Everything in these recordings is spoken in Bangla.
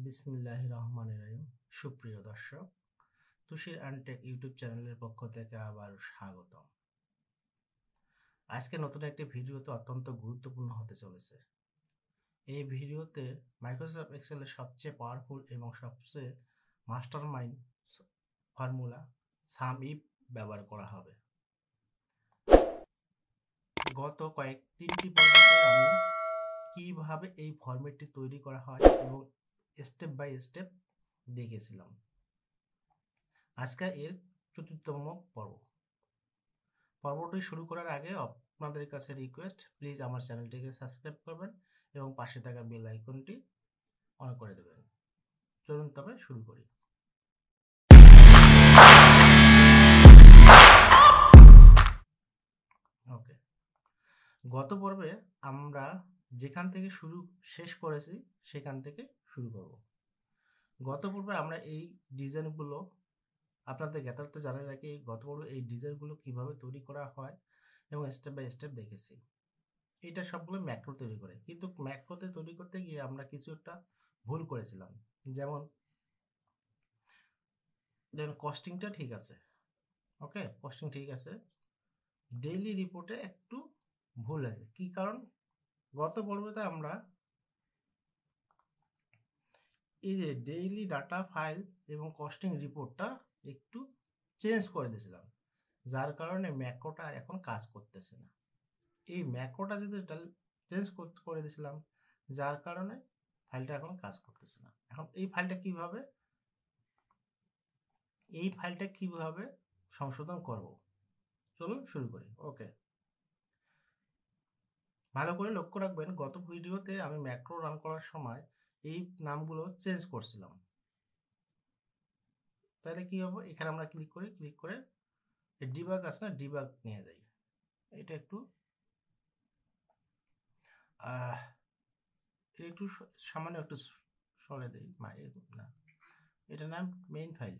বিসমিল্লাহির রহমানির রহিম। সুপ্রিয় দর্শক, তুষির অ্যান্ড টেক ইউটিউব চ্যানেলের পক্ষ থেকে আবার স্বাগতম। আজকে নতুন একটি ভিডিওতে অত্যন্ত গুরুত্বপূর্ণ হতে চলেছে। এই ভিডিওতে মাইক্রোসফট এক্সেলের সবচেয়ে পাওয়ারফুল এবং সবচেয়ে master mind formula some if ব্যবহার করা হবে। গত তিনটি পর্বতে আমি কিভাবে এই ফরম্যাটটি তৈরি করা হয় এবং স্টেপ বাই স্টেপ দেখেছিলাম। আজকে এর চতুর্থতম পর্বটি শুরু করার আগে আপনাদের কাছে রিকোয়েস্ট, প্লিজ আমার চ্যানেলটিকে সাবস্ক্রাইব করবেন এবং পাশে থাকা বেল আইকনটি অন করে দেবেন। চলুন তবে শুরু করি। ওকে, গত পর্বে আমরা যেখান থেকে শেষ করেছি সেখান থেকে শুরু করব। গত পর্বে আমরা এই ডিজাইনগুলো আপনাদের জ্ঞাতার্থে জানিয়ে রাখি, গত পর্বে এই ডিজাইনগুলো কিভাবে তৈরি করা হয় এবং স্টেপ বাই স্টেপ দেখেছি। এটা সবগুলো ম্যাক্রো তৈরি করে, কিন্তু ম্যাক্রোতে তৈরি করতে গিয়ে আমরা কিছু একটা ভুল করেছিলাম। যেমন কস্টিংটা ঠিক আছে, ওকে, কস্টিং ঠিক আছে, ডেইলি রিপোর্টে একটু ভুল আছে। কি কারণ? গত পর্বতে আমরা এই যে ডেইলি ডাটা ফাইল এবং কস্টিং রিপোর্টটা একটু চেঞ্জ করে দিয়েছিলাম, যার কারণে ম্যাক্রোটা এখন কাজ করতেছে না। এই ম্যাক্রোটা যদি চেঞ্জ করে দিয়েছিলাম, যার কারণে ফাইলটা এখন কাজ করতেছে না। এখন এই ফাইলটা কিভাবে সংশোধন করব, চলুন শুরু করি। ওকে, ভালো করে লক্ষ্য রাখবেন, গত ভিডিওতে আমি ম্যাক্রো রান করার সময় এই নামগুলো চেঞ্জ করছিলাম। তাহলে কি হবে, এখানে আমরা ক্লিক করে ডিবাগ আছে না, ডিবাগ নিয়ে যাই। এটা একটু সামান্য একটু সরে দেই, না, এটা নাম মেইন ফাইল,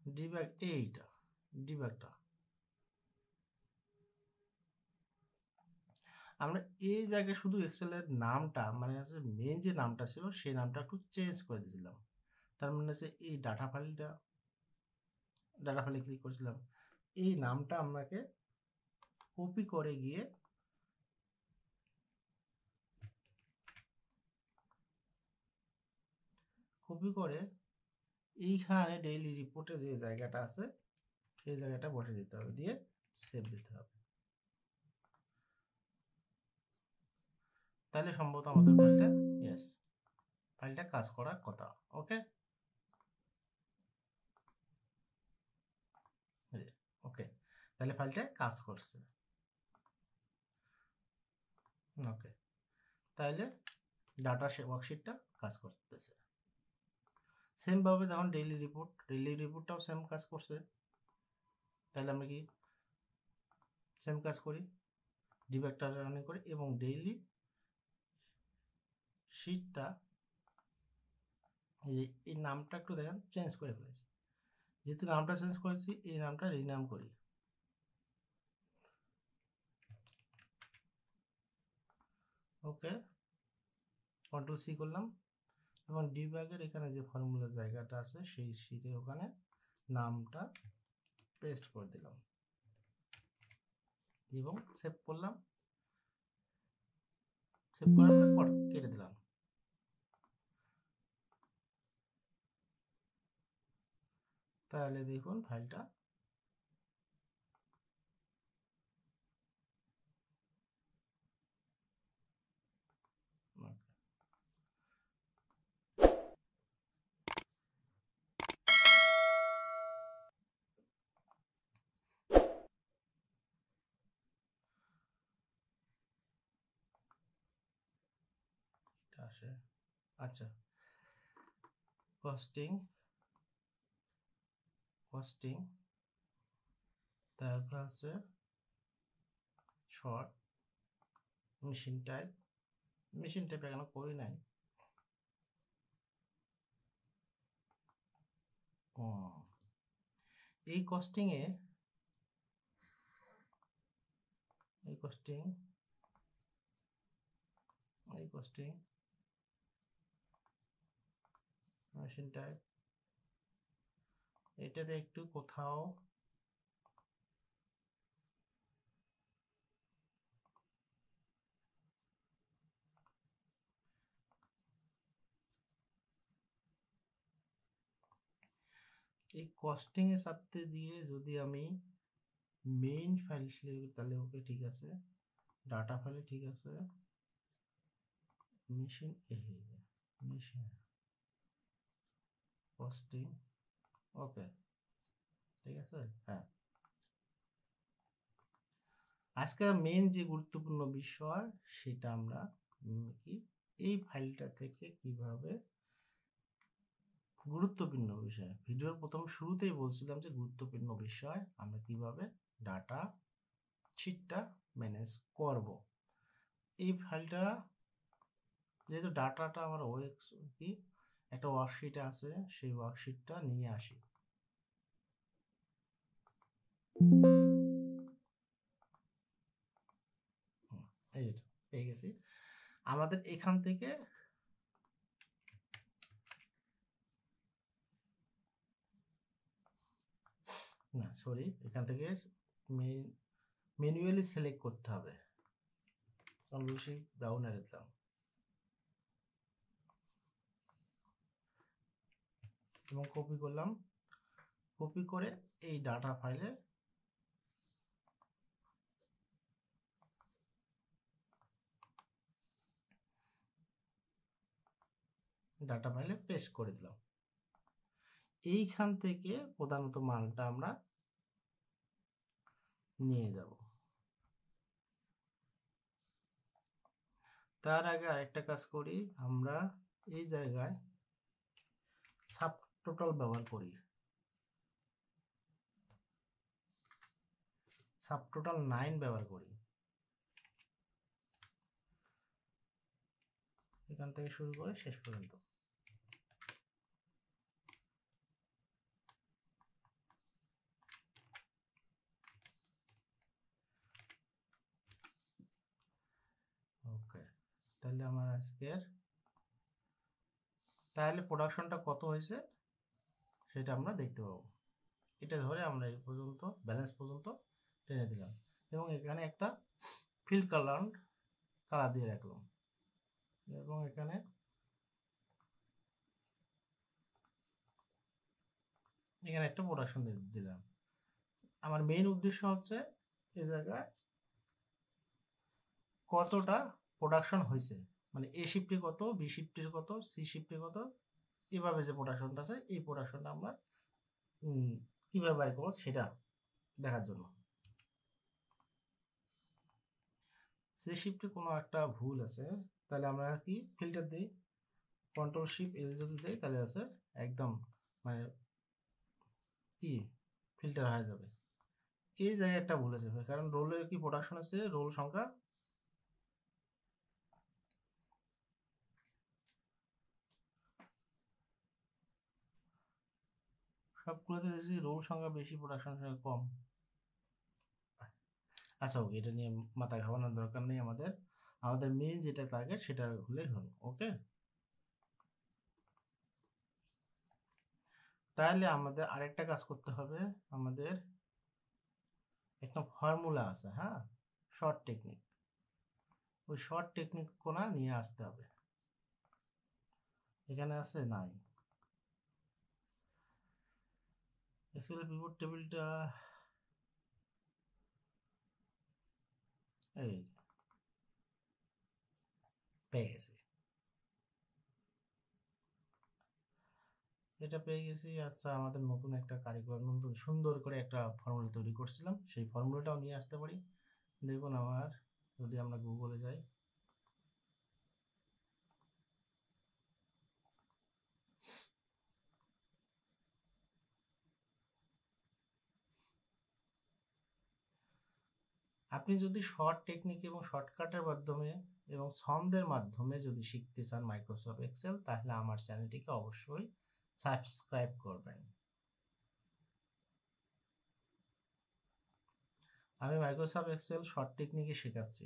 ডিবাগ, এইটা ডিবাগটা আমরা এই জায়গায় শুধু এক্সেলের নামটা, মানে হচ্ছে মেইন যে নামটা ছিল সেই নামটা একটু চেঞ্জ করে দিয়েছিলাম। তার মানে হচ্ছে এই ডাটা ফাইলে ক্লিক করেছিলাম, এই নামটা আমাকে কপি করে গিয়ে এইখানে ডেইলি রিপোর্টে যে জায়গাটা আছে এই জায়গাটা বসে দিতে হবে, দিয়ে সেভ দিতে হবে। তাহলে সম্ভবত আমাদের ফাইলটা কাজ করার কথা। ওকে, তাহলে ফাইলটা কাজ করছে। ওকে, তাহলে ডাটা ওয়ার্কশিটটা কাজ করতেছে। সেম ভাবে দেখুন ডেইলি রিপোর্টটাও সেম কাজ করছে। তাহলে আমরা কি সেম কাজ করি, ডিবাগটা রান করি এবং ডেইলি শিটটা এই নামটা একটু দেখেন চেঞ্জ করে ফেলেছি। যেহেতু নামটা চেঞ্জ করেছি, এই নামটা রিনাম করি। ওকে, কন্ট্রোল সি করলাম এবং ডিবাগের এখানে যে ফর্মুলা জায়গাটা আছে সেই শিটে ওখানে নামটা পেস্ট করে দিলাম এবং সেভ করলাম। সেভ করার পর কেটে দিলাম। তাহলে দেখুন ফাইলটা আসে। আচ্ছা, কস্টিং, তারপর আছে শর্ট, মেশিন টাইপ এখনো করি নাই। এই কস্টিংয়ে মেশিন টাইপ, এটাতে একটু কোথাও এই কস্টিং এর সাথে দিয়ে যদি আমি মেইন ফাইল সিলেক্ট, তাহলে ওকে ঠিক আছে, ডাটা ফাইলে ঠিক আছে, মেশিন মেশিন কস্টিং, ওকে ঠিক আছে। হ্যাঁ, আজকে মেইন যে গুরুত্বপূর্ণ বিষয় সেটা আমরা কি এই ফাইলটা থেকে কিভাবে, গুরুত্বপূর্ণ বিষয় ভিডিওর প্রথম শুরুতেই বলছিলাম যে গুরুত্বপূর্ণ বিষয় আমরা কিভাবে ডাটা শিটটা ম্যানেজ করব। এই ফাইলটা যেহেতু ডাটাটা আমার কি একটা ওয়ার্কশিটে আছে, সেই ওয়ার্কশিটটা নিয়ে আসি। এই যেটা পেয়ে গেছি, আমাদের এখান থেকে না সরি, এখান থেকে ম্যানুয়ালি সিলেক্ট করতে হবে। কন্ট্রোল শিফট ডাউন এর দিলাম এবং কপি করলাম, কপি করে এই ডাটা ফাইলে পেস্ট করে দিলাম। এইখান থেকে প্রধানত মানটা আমরা নিয়ে যাব। তার আগে আরেকটা কাজ করি, আমরা এই জায়গায় সাব টোটাল ব্যবহার করি, সাব টোটাল 9 ব্যবহার করি। এখান থেকে শুরু করে শেষ পর্যন্ত। ওকে, তাহলে আমার আজকের প্রোডাকশনটা কত হয়েছে সেটা আমরা দেখতে পাবো। এটা ধরে আমরা এই পর্যন্ত ব্যালেন্স পর্যন্ত টেনে দিলাম এবং এখানে একটা ফিল কালার দিয়ে রাখলাম এবং এখানে একটা প্রোডাকশন দিলাম। আমার মেইন উদ্দেশ্য হচ্ছে এই জায়গায় কতটা প্রোডাকশন হয়েছে, মানে এ শিফটে কত, বি শিফটের কত, সি শিফটে কত, এভাবে যে প্রোডাকশনটা আছে এই প্রোডাকশনটা আমরা কীভাবে বাইর করবো সেটা দেখার জন্য। সি শিফটে কোনো একটা ভুল আছে, তাহলে আমরা কি ফিল্টার দিই, কন্ট্রোল শিফট এল যদি দিই তাহলে আছে একদম মানে কি ফিল্টার হয়ে যাবে। এই জায়গায় একটা ভুল আছে, কারণ রোলের কি প্রোডাকশন আছে, রোল সংখ্যা সবগুলোতে দেখছি রোল সংখ্যা বেশি, প্রোডাকশন সংখ্যা কম। আচ্ছা ওকে, এটা নিয়ে মাথা ঘামানোর দরকার নেই, আমাদের মেইন যেটা টার্গেট সেটা হলেই হলো। ওকে, তাহলে আমাদের আরেকটা কাজ করতে হবে, আমাদের একটা ফর্মুলা আছে, হ্যাঁ, শর্ট টেকনিক, ওই শর্ট টেকনিক কোনা নিয়ে আসতে হবে। এখানে আছে নাই, এক্সেল পিভট টেবিলটা এই পেয়ে গেছি, এটা পেয়ে গেছি। আচ্ছা, আমাদের নতুন একটা কারিকুলাম, নতুন সুন্দর করে একটা ফর্মুলা তৈরি করছিলাম, সেই ফর্মুলাটাও নিয়ে আসতে পারি। দেখুন, আমার যদি আমরা গুগলে যাই, আপনি যদি শর্ট টেকনিক এবং শর্টকাটের মাধ্যমে এবং ছন্দের মাধ্যমে যদি শিখতে চান মাইক্রোসফট এক্সেল, তাহলে আমার চ্যানেলটিকে অবশ্যই সাবস্ক্রাইব করবেন। আমি মাইক্রোসফট এক্সেল শর্ট টেকনিকে শেখাচ্ছি,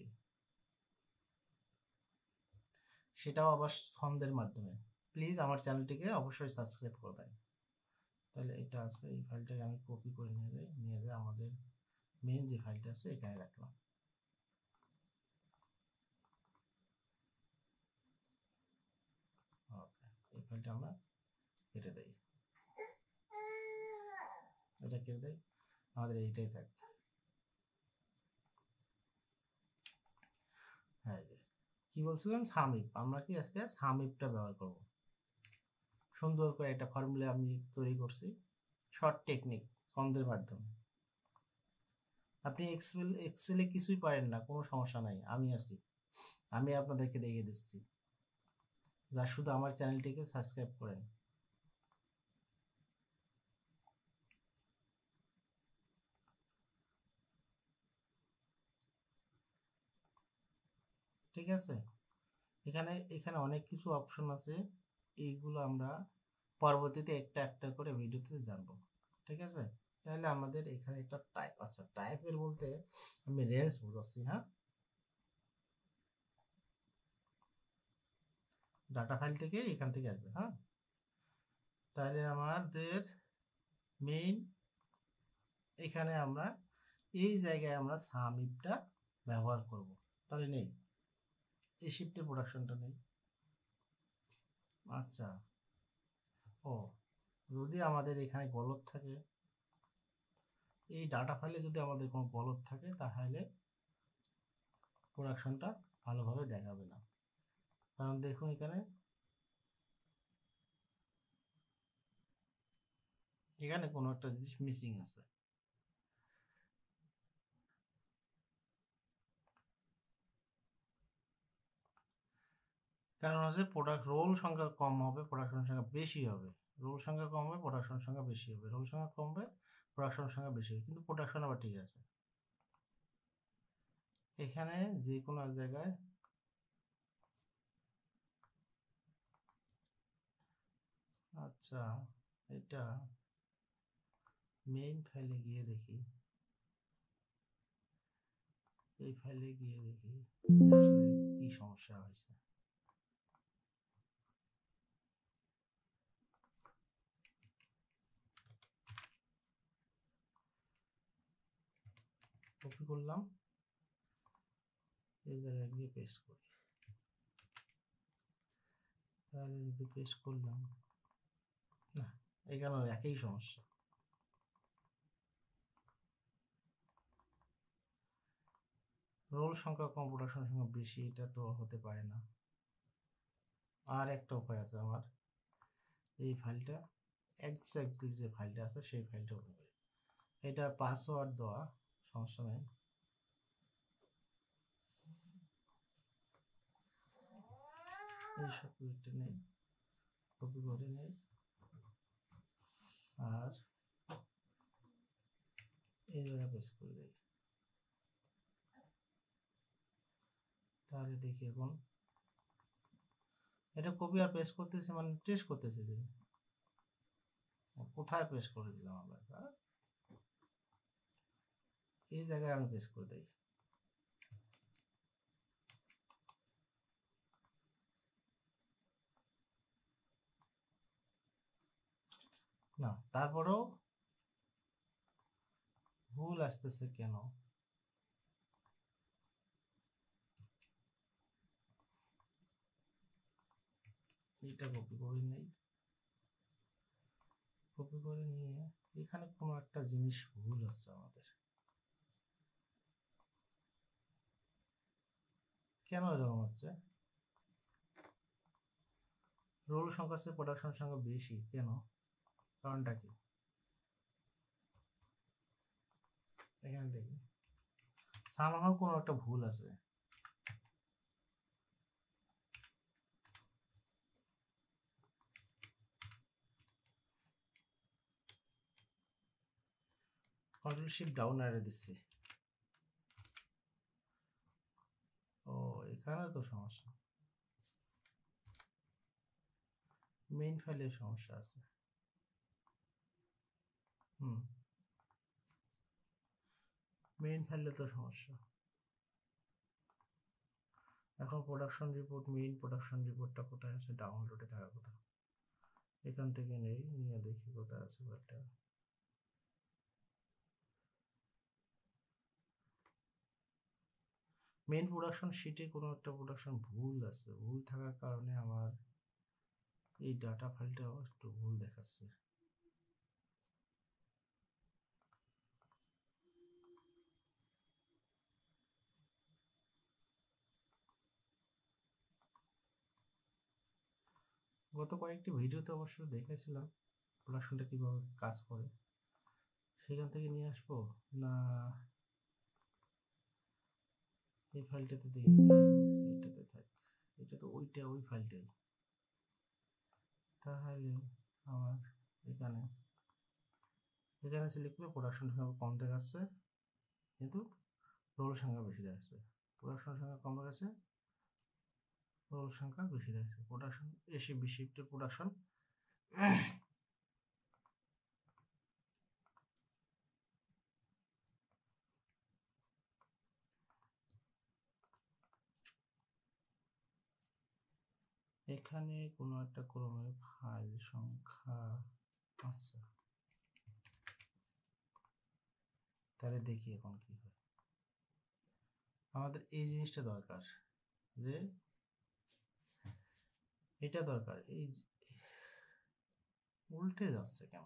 সেটাও আবার ছন্দের মাধ্যমে। প্লিজ আমার চ্যানেলটিকে অবশ্যই সাবস্ক্রাইব করবেন। তাহলে এটা আছে, এই ফাইলটাকে আমি কপি করে নিয়ে যাই আমাদের মেইন যে ফাইলটা আছে এখানে রাখলাম। ওকে, এই ফাইলটা আমরা কেটে দেই, এটা কেটে দেই, আমাদের এইটাই থাকবে। হ্যাঁ, কি বলছিলাম, সামিপ। আমরা কি আজকে সামিপটা ব্যবহার করব। সুন্দর করে একটা ফর্মুলা আমি তৈরি করছি, শর্ট টেকনিক ছন্দের মাধ্যমে। আপনি এক্সেলে কিছুই পারেন না, কোনো সমস্যা নাই, আমি আছি, আমি আপনাদেরকে দেখিয়ে দিচ্ছি। যা শুধু আমার চ্যানেলটিকে সাবস্ক্রাইব করেন। ঠিক আছে, এখানে এখানে অনেক কিছু অপশন আছে, এইগুলো আমরা পরবর্তীতে একটা একটা করে ভিডিওতে জানবো। ঠিক আছে, তাহলে আমাদের এখানে একটা টাইপ আছে, টাইপের বলতে আমি রেঞ্জ বোঝাচ্ছি। হ্যাঁ, ডাটা ফাইল থেকে এখান থেকে আসবে। হ্যাঁ, তাহলে আমাদের মেইন এখানে আমরা এই জায়গায় আমরা সামিপটা ব্যবহার করব। তাহলে নেই, এই শিফটে প্রোডাকশনটা নেই। আচ্ছা, ও, যদি আমাদের এখানে গলদ থাকে, এই ডাটা ফাইলে যদি আমাদের কোনো গলদ থাকে, তাহলে প্রোডাকশনটা ভালোভাবে দেখাবে না। কারণ দেখুন এখানে এখানে কোনো একটা জিনিস মিসিং আছে। কারণ হচ্ছে প্রোডাক্ট রোল সংখ্যা কম হবে, প্রোডাকশন সংখ্যা বেশি হবে। রোল সংখ্যা কম হবে, প্রোডাকশন সংখ্যা বেশি হবে। রোল সংখ্যা কমবে, প্রোডাকশন সংখ্যা বেশি হবে, কিন্তু প্রোডাকশন আবার ঠিক আছে। এখানে যে কোনো এক জায়গায় আচ্ছা, এটা মেইন ফাইলে গিয়ে দেখি, এই ফাইলে গিয়ে দেখি আসলে কি সমস্যা হয়েছে। কপি করলাম, এই জায়গায় গিয়ে পেস্ট করি। তাহলে যদি পেস্ট করলাম, না, এখানেও একই সমস্যা। রোল সংখ্যা কম, প্রোডাকশন সংখ্যা বেশি, এটা তো হতে পারে না। আর একটা উপায় আছে আমার, এই ফাইলটা এক্স্যাক্টলি যে ফাইলটা আছে সেই ফাইলটা ওপেন করি। এটা পাসওয়ার্ড দেওয়া, সমস্যা নেই। এই সফটওয়্যারটা নেই, কপি করে নেই, আর এই জায়গায় পেস্ট করে দিই। তাহলে দেখি এখন এটা কপি আর পেস্ট করতেছি, মানে টেস্ট করতেছি যে কোথায় পেস্ট করে দিলাম আমরা। এই জায়গায় আমি পেস্ট করে দিই। না, তারপরেও ভুল আসতেছে কেন? এটা কপি করে নেই, কপি করে নিয়ে এখানে কোনো একটা জিনিস ভুল আছে আমাদের। কেন এরকম হচ্ছে? রোল সংখ্যা চেয়ে প্রোডাকশন সংখ্যা বেশি কেন? কারণটা কি? এখানে দেখি সামহাও কোনো একটা ভুল আছে। কন্ট্রোল শিফট ডাউন এরে দিচ্ছি। ও, এখানে তো সমস্যা, মেইন ফাইলে সমস্যা আছে। হুম, মেইন ফাইলে তো সমস্যা। এখন প্রোডাকশন রিপোর্ট, মেইন প্রোডাকশন রিপোর্টটা কোথায় আছে? ডাউনলোডে থাকার কথা। এখান থেকে নেই, নিয়ে দেখি কোথায় আছে ব্যাপারটা। মেইন প্রোডাকশন শিটে কোনো একটা প্রোডাকশন ভুল আছে, ভুল থাকার কারণে আমার এই ডাটা ফাইলটা একটু ভুল দেখাচ্ছে। গত কয়েকটি ভিডিওতে অবশ্য দেখেছিলাম প্রোডাকশনটা কীভাবে কাজ করে, সেখান থেকে নিয়ে আসবো না এই ফাইলটাতে দেখি, এটাতে থাক, এটা তো ওই ফাইলটাই। তাহলে আমার এখানে সিলেক্ট করে প্রোডাকশন সংখ্যা কম দেখাচ্ছে, কিন্তু রোল সংখ্যা বেশি দেখাচ্ছে। প্রোডাকশন সংখ্যা কম দেখাচ্ছে, রোল সংখ্যা বেশি দেখাচ্ছে। প্রোডাকশন SFB শিফটের প্রোডাকশন এখানে কোনো একটা ক্রমে ফাইল সংখ্যা আছে, তাহলে দেখি এখন কি হয়। আমাদের এই জিনিসটা দরকার, যে এটা দরকার। এই উল্টে যাচ্ছে কেন?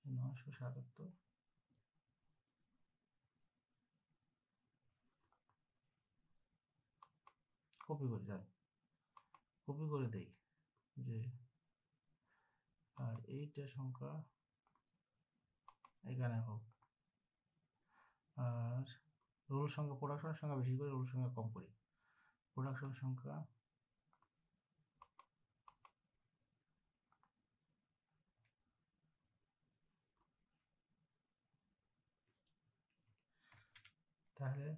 977 কপি করে যান, কপি করে দেই যে, আর এইটা সংখ্যা এখানে হোক, আর রোল সংখ্যা, প্রোডাকশন সংখ্যা বেশি করে, রোল সংখ্যা কম করি। প্রোডাকশন সংখ্যা তাহলে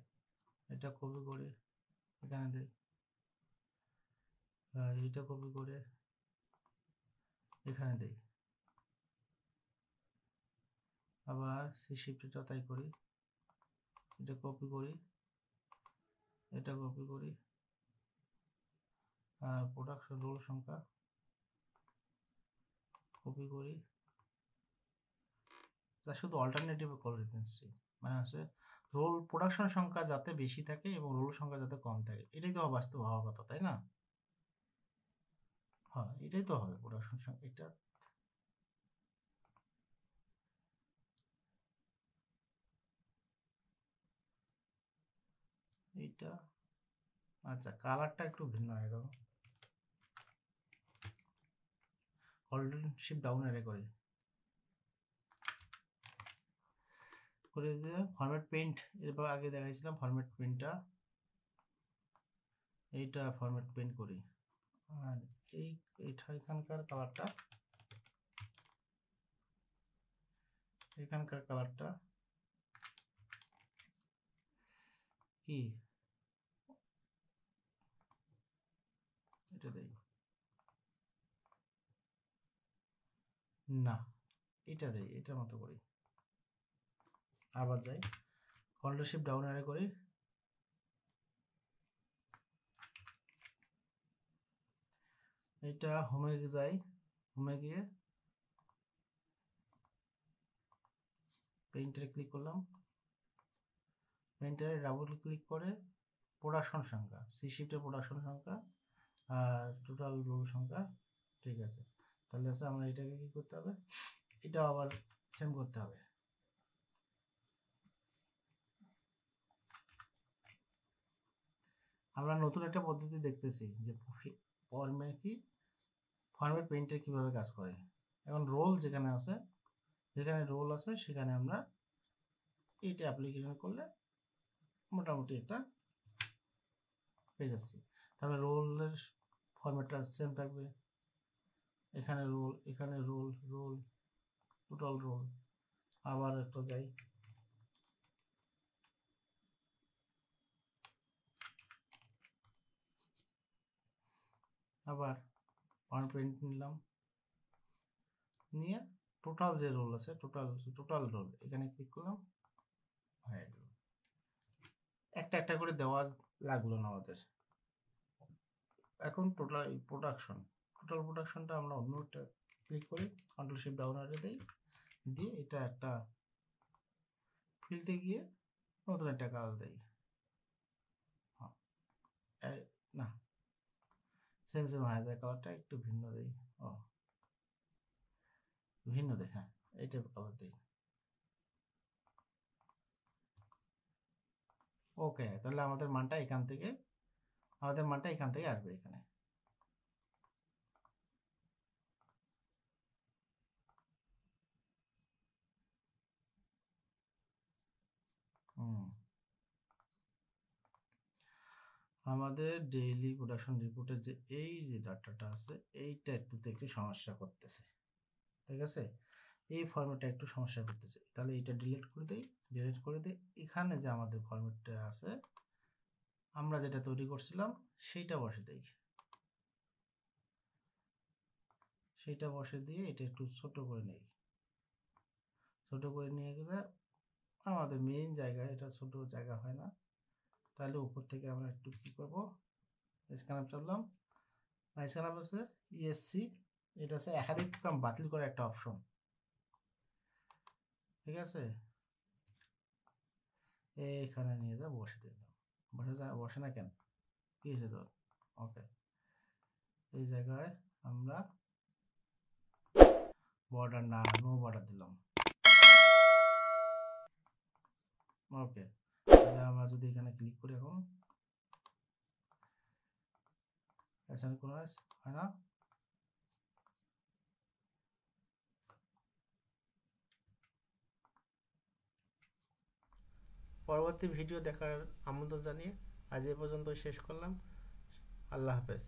এটা কপি করে এখানে দেই, আর এইটা কপি করে এখানে দেই। আবার সি শিফটটা তাই করি, এটা কপি করি, এটা কপি করি, আর প্রোডাকশন রোল সংখ্যা কপি করি। তা শুধু অল্টারনেটিভ করে দিচ্ছি, মানে হচ্ছে রোল প্রোডাকশন সংখ্যা যাতে বেশি থাকে এবং রোল সংখ্যা যাতে কম থাকে, এটাই তো বাস্তব হওয়ার কথা, তাই না? হ্যাঁ, এটাই তো হবে প্রোডাকশন সংখ্যা। এটা এইটা আচ্ছা, কালারটা একটু ভিন্ন হয়ে গেল। কন্ট্রোল শিফট ডাউন এরে করি, করে দিয়ে ফরম্যাট পেইন্ট, এরপর আগে দেখাইছিলাম ফরম্যাট পেইন্টটা, এইটা ফরম্যাট পেইন্ট করি। আর এখানকার কালারটা, এখানকার কালারটা কি, এটা দেই না, এটা দেই, এটার মতো করি। আবার যাই, কন্ট্রোল শিফট ডাউন এরে করি, এটা হোমে যাই, হোমে গিয়ে পেইন্টারে ক্লিক করলাম, পেইন্টারে ডাবল ক্লিক করে প্রোডাকশন সংখ্যা, সি শিফটের প্রোডাকশন সংখ্যা আর টোটাল রোল সংখ্যা, ঠিক আছে। তাহলে আছে আমরা এটাকে কি করতে হবে, এটা আবার সেম করতে হবে। আমরা নতুন একটা পদ্ধতি দেখতেছি যে ফরম্যাট পেইন্টার কিভাবে কাজ করে। এখন রোল যেখানে আছে, যেখানে রোল আছে সেখানে আমরা এইটা অ্যাপ্লিকেশন করলে মোটামুটি একটা পেয়ে যাচ্ছি। তারপরে রোলের ফরম্যাটটা সেম থাকবে, এখানে রোল, এখানে রোল, রোল, টোটাল রোল। আবার একটা যাই, আবার ফরম্যাট পেইন্ট নিলাম, নিয়ে টোটাল যে রোল আছে, টোটাল রোল এখানে ক্লিক করলাম, হয়ে গেল। একটা একটা করে দেওয়া লাগলো না আমাদের। এখন টোটাল প্রোডাকশনটা আমরা অন্য একটা ক্লিক করি, কন্ট্রোল শিফট ডাউন আরে দিই, দিয়ে এটা একটা ফিল্ডে গিয়ে নতুন একটা কালার দিই। না, সেম হয়ে যায়, কালারটা একটু ভিন্ন দিই। ভিন্ন দিই, হ্যাঁ এই টাইপের কালার দিই। ওকে, তাহলে আমাদের মানটা এখান থেকে আসবে এখানে। আমাদের ডেইলি প্রোডাকশন রিপোর্টের যে এই যে ডাটাটা আছে, এইটা একটু সমস্যা করতেছে, ঠিক আছে? এই ফরম্যাটটা একটু সমস্যা করতেছে, তাহলে এটা ডিলিট করে দিই। এখানে যে আমাদের ফরম্যাটটা আছে, আমরা যেটা তৈরি করছিলাম সেইটা বসে দিই। সেইটা বসে দিয়ে এটা একটু ছোট করে নেই। ছোট করে নিয়ে গেলে আমাদের মেইন জায়গায় এটা ছোট জায়গা হয় না, তাহলে উপর থেকে আমরা একটু কি করব, স্ক্যান আপ চললাম। স্ক্যান আপ আছে ইএসসি, এটা আছে একাধিক প্রোগ্রাম বাতিল করার একটা অপশন, ঠিক আছে? এইখানে নিয়ে যা বসে দিলাম। বসে না কেন, কি হয়েছে তোর? ওকে, এই জায়গায় আমরা বর্ডার না, নো বর্ডার দিলাম। ওকে, তাহলে আমরা যদি এখানে ক্লিক করি, এখন অ্যাসাইনকোনাইজ হয় না। পরবর্তী ভিডিও দেখার আমন্ত্রণ জানিয়ে আজ এ পর্যন্ত শেষ করলাম। আল্লাহ হাফেজ।